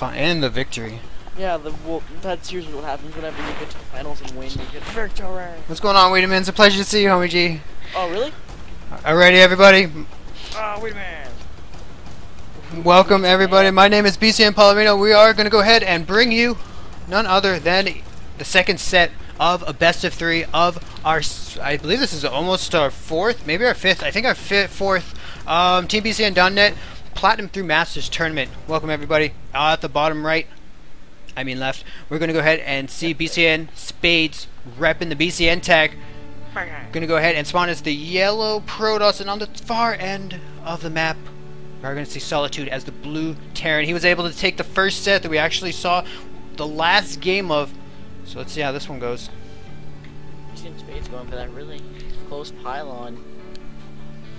and the victory. Yeah, well, that's usually what happens whenever you get to the finals and win. You get victory. What's going on, Weedaman? It's a pleasure to see you, homie G. Oh, really? Alrighty, everybody. Oh, Weedaman. Welcome, everybody. My name is BCN Palomino. We are going to go ahead and bring you none other than the second set of a best of 3 of our, I believe this is almost our 4th, maybe our 5th, I think our 4th Team BCN.net Platinum through Masters tournament. Welcome, everybody. At the bottom right, I mean left, we're going to go ahead and see BCNSpades repping the BCN tag. Going to go ahead and spawn as the yellow Protoss, and on the far end of the map we're going to see SouLiTo as the blue Terran. He was able to take the first set that we actually saw the last game of. So let's see how this one goes. BCNSpades going for that really close pylon.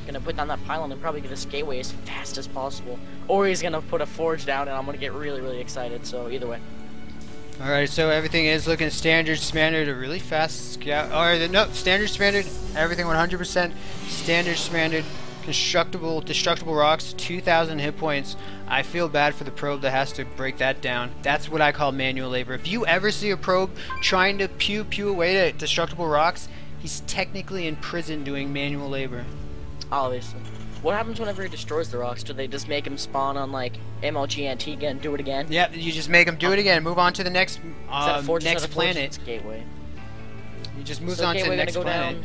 Gonna put down that pylon and probably get this gateway as fast as possible. Or he's gonna put a forge down and I'm gonna get really, really excited. So either way. Alright, so everything is looking standard, a really fast scout. Or no, standard, everything 100% standard, destructible rocks, 2,000 hit points. I feel bad for the probe that has to break that down. That's what I call manual labor. If you ever see a probe trying to pew away to destructible rocks, he's technically in prison doing manual labor. Obviously. What happens whenever he destroys the rocks? Do they just make him spawn on like MLG Antigua and do it again? Yeah, you just make him do it again. Move on to the next planet. Gateway. He just moves on to the next planet.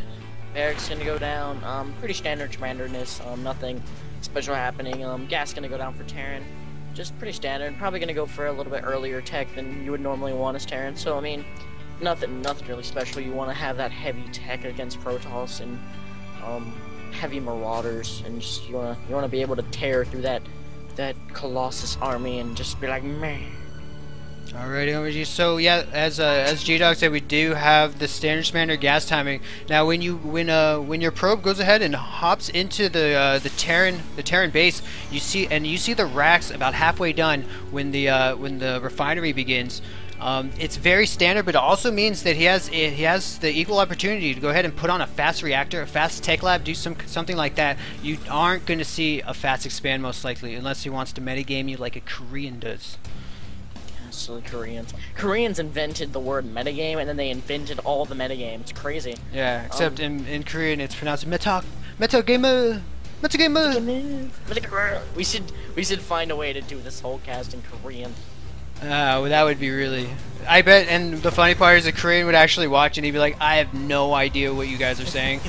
Eric's gonna go down. Pretty standard commanderness. Nothing special happening. Gas gonna go down for Terran. Just pretty standard. Probably gonna go for a little bit earlier tech than you would normally want as Terran. So I mean, nothing really special. You want to have that heavy tech against Protoss and heavy Marauders, and just you wanna be able to tear through that Colossus army and just be like, man. Alrighty, so yeah, as G-Dog said, we do have the standard gas timing. Now, when your probe goes ahead and hops into the Terran base, you see the racks about halfway done when the refinery begins. It's very standard, but it also means that he has the equal opportunity to go ahead and put on a fast reactor, a fast tech lab, do something like that. You aren't going to see a fast expand most likely, unless he wants to metagame you like a Korean does. Silly Koreans. Koreans invented the word metagame, and then they invented all the metagame. It's crazy. Yeah, except in Korean it's pronounced metagamer. We should find a way to do this whole cast in Korean. Well, that would be really... I bet, and the funny part is a Korean would actually watch and he'd be like, I have no idea what you guys are saying.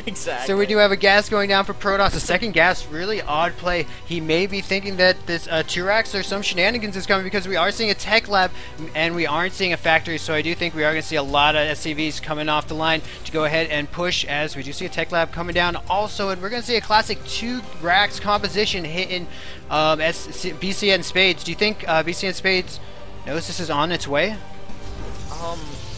Exactly. So we do have a gas going down for Protoss. A second gas, really odd play. He may be thinking that this 2-racks or some shenanigans is coming, because we are seeing a tech lab and we aren't seeing a factory. So I do think we are going to see a lot of SCVs coming off the line to go ahead and push, as we do see a tech lab coming down also. And we're going to see a classic 2-racks composition hitting BCNSpades. Do you think BCNSpades knows this is on its way?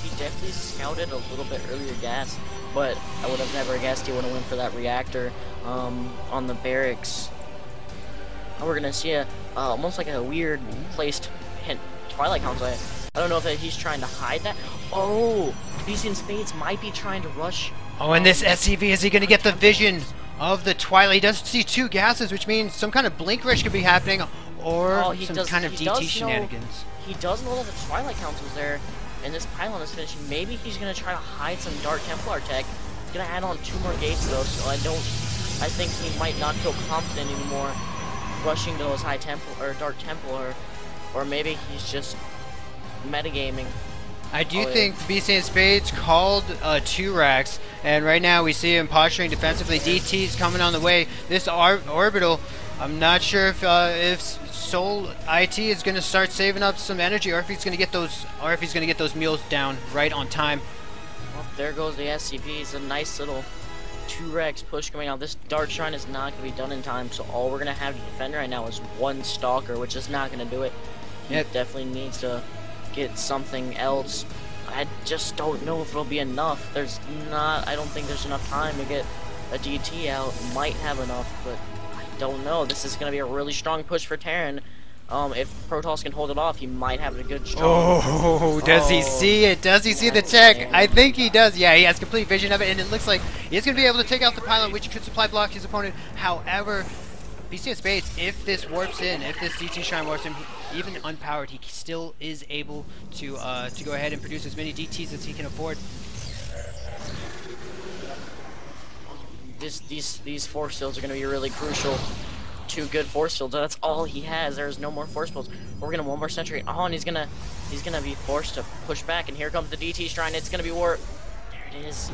He definitely scouted a little bit earlier gas, but I would have never guessed he would have went for that reactor on the barracks. We're gonna see almost like a weird placed Twilight Council. I don't know if he's trying to hide that. Oh, BCNSpades might be trying to rush. Oh, and this SCV, is he gonna get the vision of the Twilight? He does see 2 gases, which means some kind of blink rush could be happening, or some kind of DT shenanigans. He does know that the Twilight Council's there, and this pylon is finishing. Maybe he's gonna try to hide some Dark Templar tech. He's gonna add on 2 more gates though, so I think he might not feel confident anymore rushing to those high Temple or Dark Templar, or maybe he's just metagaming. I do think BCNSpades called 2-racks, and right now we see him posturing defensively. DT's coming on the way. This orbital, I'm not sure if SouLiTo is going to start saving up some energy, or if he's going to get those meals down right on time. Well, there goes the SCP. It's a nice little 2-racks push coming out. This Dark Shrine is not going to be done in time, so all we're going to have to defend right now is 1 Stalker, which is not going to do it. He definitely needs to get something else. I just don't know if it'll be enough. I don't think there's enough time to get a DT out. Might have enough, but I don't know. This is going to be a really strong push for Terran. If Protoss can hold it off, he might have a good strong... Oh, does he see it? Does he see the tech? I think he does. Yeah, he has complete vision of it, and it looks like he's going to be able to take out the pylon, which could supply block his opponent. However, BCNSpades, if this warps in, if this DT Shrine warps in, even unpowered, he still is able to go ahead and produce as many DTs as he can afford. These force fields are going to be really crucial. 2 good force fields. That's all he has. There's no more force fields. We're gonna 1 more sentry. Oh, and he's gonna be forced to push back. And here comes the DT Shrine. It's gonna be warp. There it is.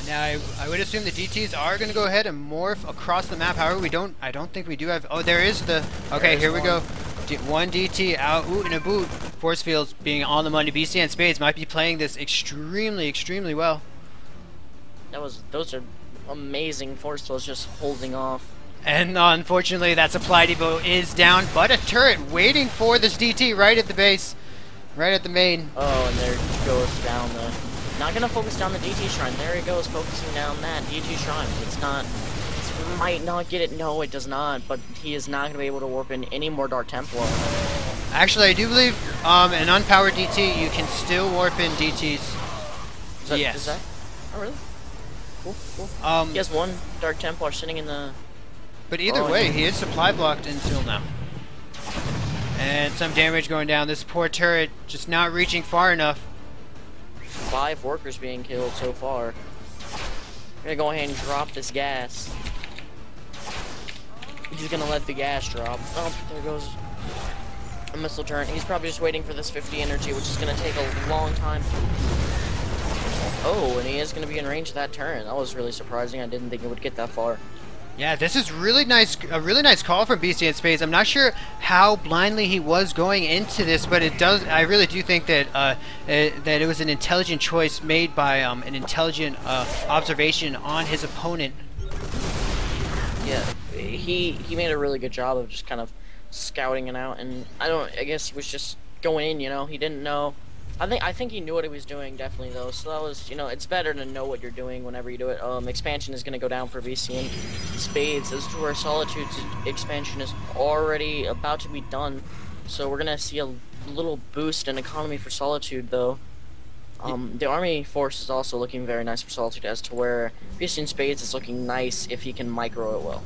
Now I would assume the DTs are gonna go ahead and morph across the map. However, I don't think we do have. Oh, there is the. Okay, here we go. 1 DT out. Ooh, in a boot. Force fields being on the money. BCNSpades might be playing this extremely well. Those are amazing force fields just holding off. And unfortunately, that supply depot is down, but a turret waiting for this DT right at the base, right at the main. Oh, and there goes down the... Not going to focus down the DT Shrine. There he goes, focusing down that DT Shrine. It might not get it. No, it does not, but he is not going to be able to warp in any more Dark Templar. Actually, I do believe an unpowered DT, you can still warp in DTs. Yes. Is that? Oh, really? Cool. He has 1 Dark Templar sitting in the... But either way, he is supply blocked until now. And some damage going down. This poor turret just not reaching far enough. 5 workers being killed so far. I'm gonna go ahead and drop this gas. He's gonna let the gas drop. Oh, there goes a missile turret. He's probably just waiting for this 50 energy, which is gonna take a long time. Oh, and he is gonna be in range of that turret. That was really surprising. I didn't think it would get that far. Yeah, this is really nice. A really nice call from BCNSpades. I'm not sure how blindly he was going into this, but it does. I really do think that that it was an intelligent choice made by an intelligent observation on his opponent. Yeah, he made a really good job of just kind of scouting it out, and I guess he was just going in. You know, he didn't know. I think he knew what he was doing, definitely, though. So that was, it's better to know what you're doing whenever you do it. Expansion is going to go down for BCNSpades. As to where SouLiTo's expansion is already about to be done. So we're going to see a little boost in economy for SouLiTo, though. The army force is also looking very nice for SouLiTo, as to where BCNSpades is looking nice if he can micro it well.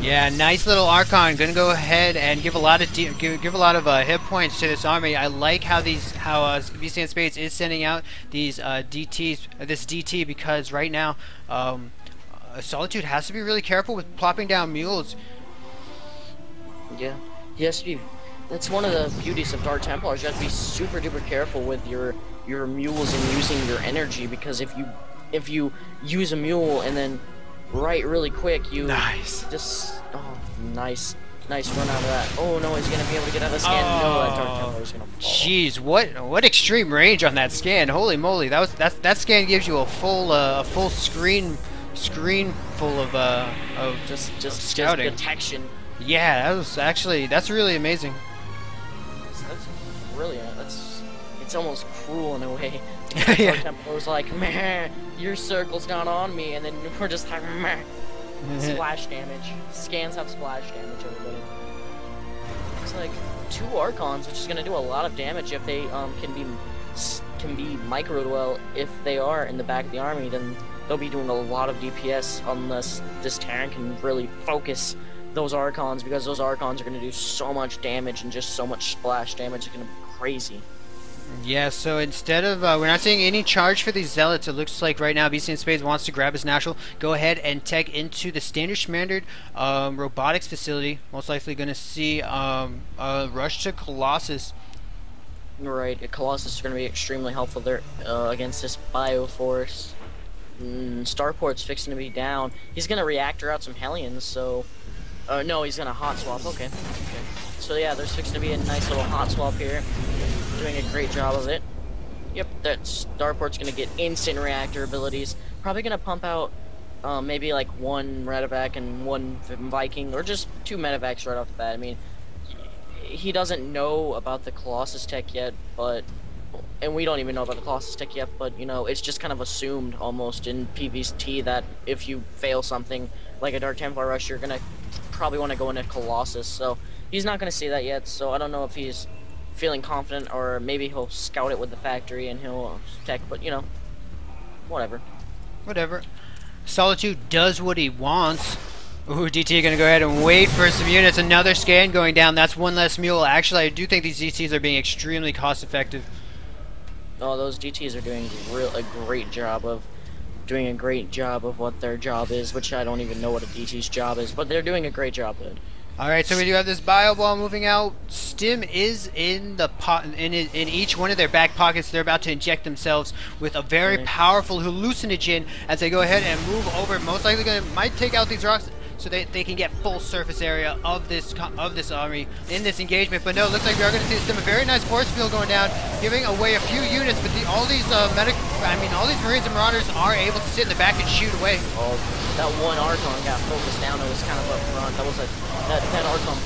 Yeah, nice little Archon. Gonna go ahead and give a lot of hit points to this army. I like how BCNSpades is sending out these DTs, this DT, because right now SouLiTo has to be really careful with plopping down mules. Yeah, he has to be. That's one of the beauties of Dark Templars. You have to be super duper careful with your mules and using your energy, because if you use a mule and then really quick, you just nice run out of that. Oh no, he's gonna be able to get out of the scan. No, that Dark Templar is gonna fall. Jeez, what extreme range on that scan! Holy moly, that scan gives you a full screen full of scouting detection. Yeah, that's really amazing. That's brilliant. It's almost cruel in a way. Yeah. Dark Templar's like, meh, your circle's not on me, and then we're just like, meh. Splash damage. Scans have splash damage, everybody. Looks like 2 Archons, which is going to do a lot of damage if they can be microed well. If they are in the back of the army, then they'll be doing a lot of DPS unless this Terran can really focus those Archons, because those Archons are going to do so much damage and just so much splash damage. It's going to be crazy. Yeah, so instead of, we're not seeing any charge for these Zealots. It looks like right now BCNSpades wants to grab his natural, go ahead and tech into the standard robotics facility. Most likely going to see a rush to Colossus. Right, Colossus is going to be extremely helpful there against this Bioforce. Starport's fixing to be down. He's going to reactor out some Hellions, so... no, he's going to hot swap. Okay. So yeah, there's fixing to be a nice little hot swap here. Doing a great job of it. Yep, that Starport's gonna get instant reactor abilities. Probably gonna pump out maybe like 1 Medevac and 1 Viking, or just 2 Medevacs right off the bat. I mean, he doesn't know about the Colossus tech yet, and we don't even know about the Colossus tech yet, but it's just kind of assumed almost in PvT that if you fail something like a Dark Templar rush, you're gonna probably want to go into Colossus. So he's not gonna see that yet, so I don't know if he's feeling confident, or maybe he'll scout it with the factory and he'll tech, but whatever. SouLiTo does what he wants. Ooh, DT gonna go ahead and wait for some units. Another scan going down. That's one less mule. Actually, I do think these DTs are being extremely cost effective. Oh, those DTs are doing a great job of what their job is, which I don't even know what a DT's job is, but they're doing a great job of it. Alright, so we do have this bio ball moving out. Stim is in the in each one of their back pockets. They're about to inject themselves with a very powerful hallucinogen as they go ahead and move over. Most likely might take out these rocks so they can get full surface area of this army in this engagement. But no, it looks like we are going to see Stim a very nice force field going down, giving away a few units. But all these Marines and Marauders are able to sit in the back and shoot away. Oh, that one Archon got focused down. It was kind of up front. That Archon